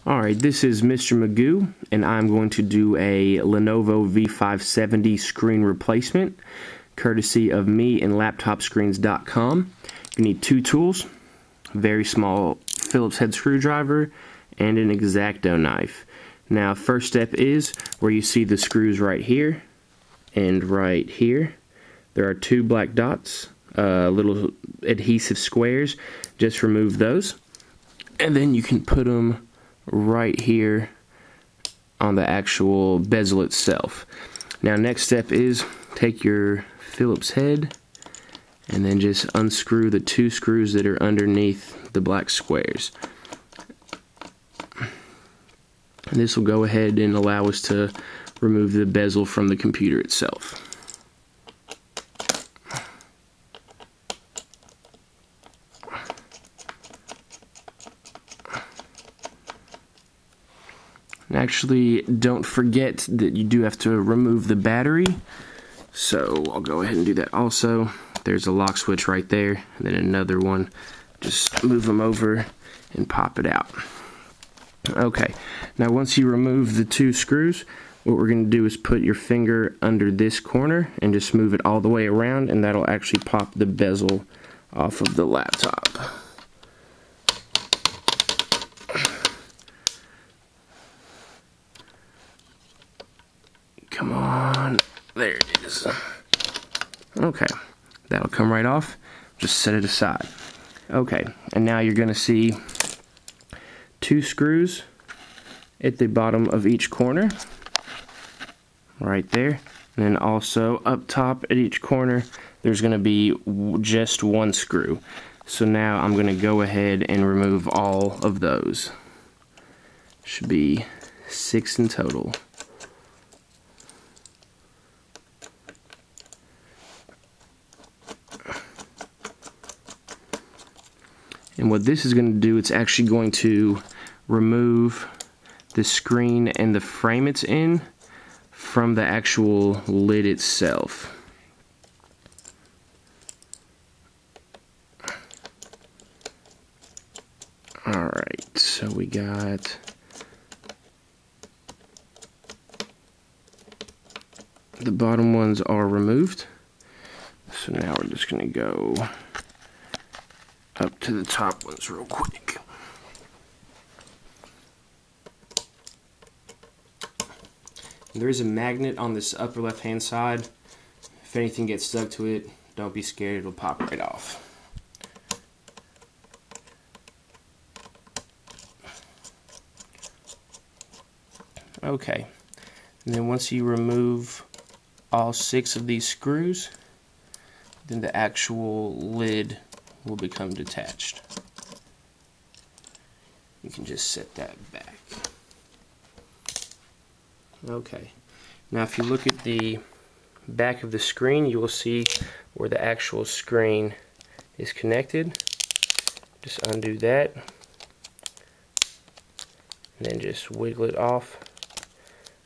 Alright, this is Mr. Magoo, and I'm going to do a Lenovo V570 screen replacement, courtesy of me and laptopscreens.com. You need two tools, a very small Phillips head screwdriver, and an X-Acto knife. Now, first step is where you see the screws right here and right here. There are two black dots, little adhesive squares. Just remove those, and then you can put them right here on the actual bezel itself. Now, next step is take your Phillips head and then just unscrew the two screws that are underneath the black squares. And this will go ahead and allow us to remove the bezel from the computer itself. And actually, don't forget that you do have to remove the battery, so I'll go ahead and do that also. There's a lock switch right there, and then another one. Just move them over and pop it out. Okay, now once you remove the two screws, what we're going to do is put your finger under this corner and just move it all the way around, and that'll actually pop the bezel off of the laptop. Come on, there it is. Okay, that'll come right off. Just set it aside. Okay, and now you're going to see two screws at the bottom of each corner, right there. And then also up top at each corner, there's going to be just one screw. So now I'm going to go ahead and remove all of those. Should be 6 in total. And what this is going to do, it's actually going to remove the screen and the frame it's in from the actual lid itself. Alright, so we got the bottom ones are removed. So now we're just going to go up to the top ones real quick. There is a magnet on this upper left hand side. If anything gets stuck to it, don't be scared, it'll pop right off. Okay, and then once you remove all 6 of these screws, then the actual lid will become detached. You can just set that back. Okay, now if you look at the back of the screen, you will see where the actual screen is connected. Just undo that, and then just wiggle it off,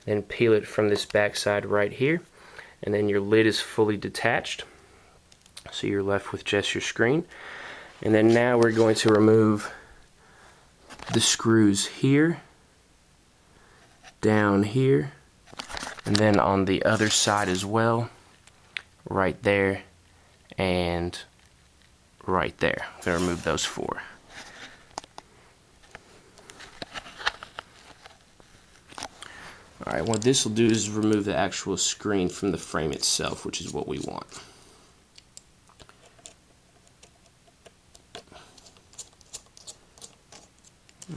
then peel it from this back side right here, and then your lid is fully detached. So you're left with just your screen. And then now we're going to remove the screws here, down here, and then on the other side as well, right there and right there. I'm going to remove those 4. Alright, what this will do is remove the actual screen from the frame itself, which is what we want.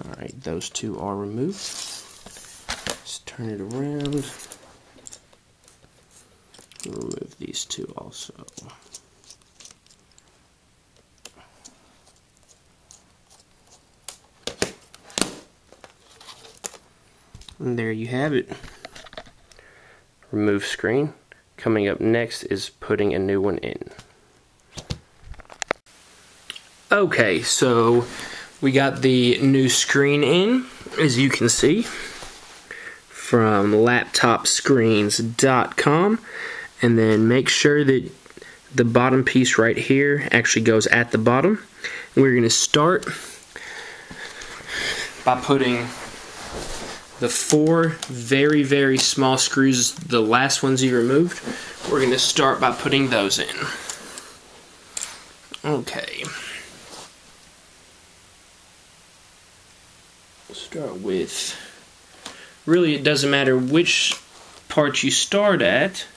Alright, those 2 are removed. Just turn it around. Remove these 2 also. And there you have it. Remove screen. Coming up next is putting a new one in. Okay, so we got the new screen in, as you can see, from laptopscreens.com. And then make sure that the bottom piece right here actually goes at the bottom. And we're going to start by putting the 4 very, very small screws, the last ones you removed, we're going to start by putting those in. Okay. Start with, really it doesn't matter which part you start at,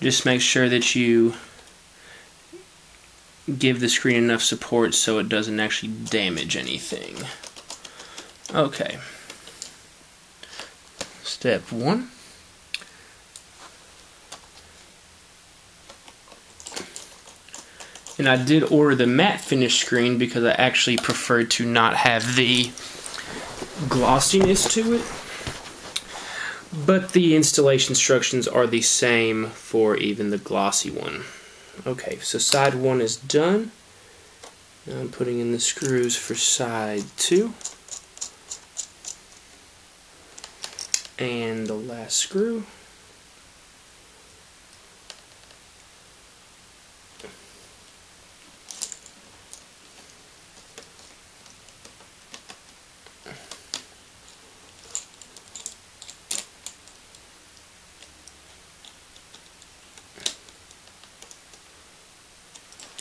just make sure that you give the screen enough support so it doesn't actually damage anything. Okay. Step 1. And I did order the matte finish screen because I actually prefer to not have the glossiness to it. But the installation instructions are the same for even the glossy one. Okay, so side 1 is done. Now I'm putting in the screws for side 2. And the last screw.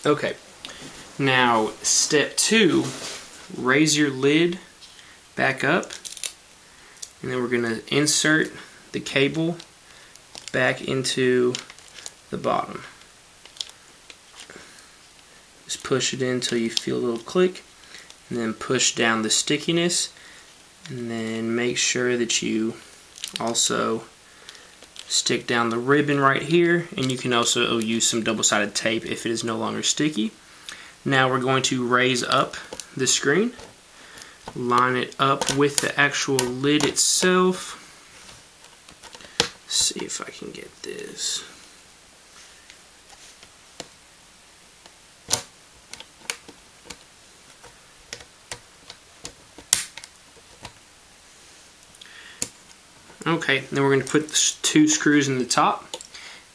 Okay, now step 2, raise your lid back up, and then we're going to insert the cable back into the bottom. Just push it in until you feel a little click, and then push down the stickiness, and then make sure that you also stick down the ribbon right here, and you can also use some double-sided tape if it is no longer sticky. Now we're going to raise up the screen, line it up with the actual lid itself. Let's see if I can get this. Okay, then we're going to put 2 screws in the top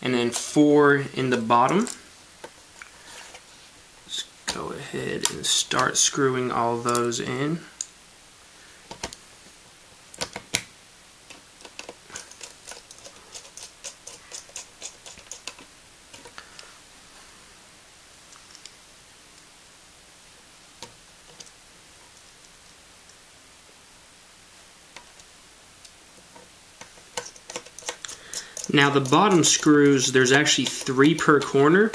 and then 4 in the bottom. Let's go ahead and start screwing all those in. Now the bottom screws, there's actually 3 per corner.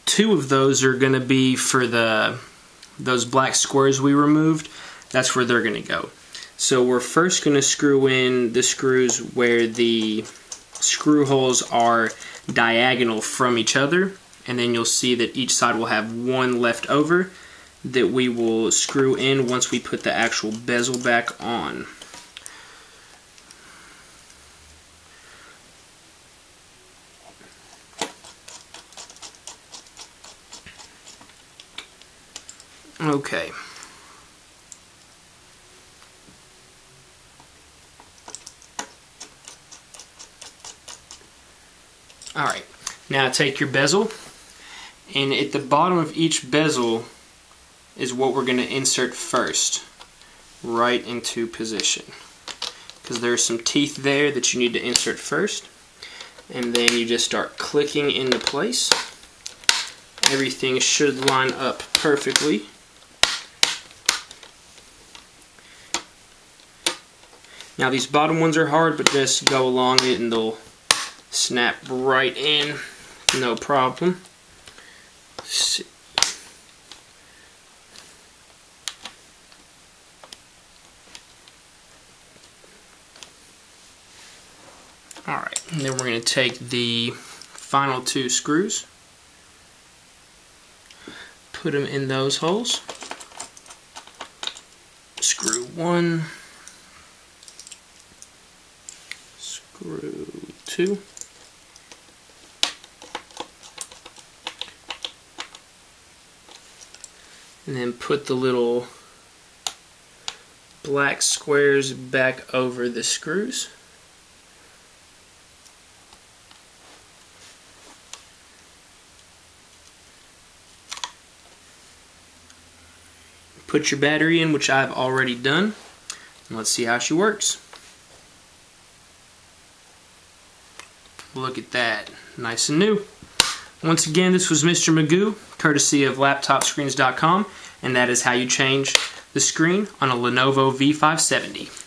2 of those are going to be for those black squares we removed. That's where they're going to go. So we're first going to screw in the screws where the screw holes are diagonal from each other, and then you'll see that each side will have 1 left over that we will screw in once we put the actual bezel back on. Okay. Alright, now take your bezel, and at the bottom of each bezel is what we're going to insert first, right into position. Because there's some teeth there that you need to insert first, and then you just start clicking into place. Everything should line up perfectly. Now these bottom ones are hard, but just go along it and they'll snap right in, no problem. Let's see. Alright, and then we're going to take the final 2 screws, put them in those holes, screw 1, screw 2, and then put the little black squares back over the screws. Put your battery in, which I've already done. Let's see how she works. Look at that, nice and new. Once again, this was Mr. Magoo, courtesy of laptopscreens.com, and that is how you change the screen on a Lenovo V570.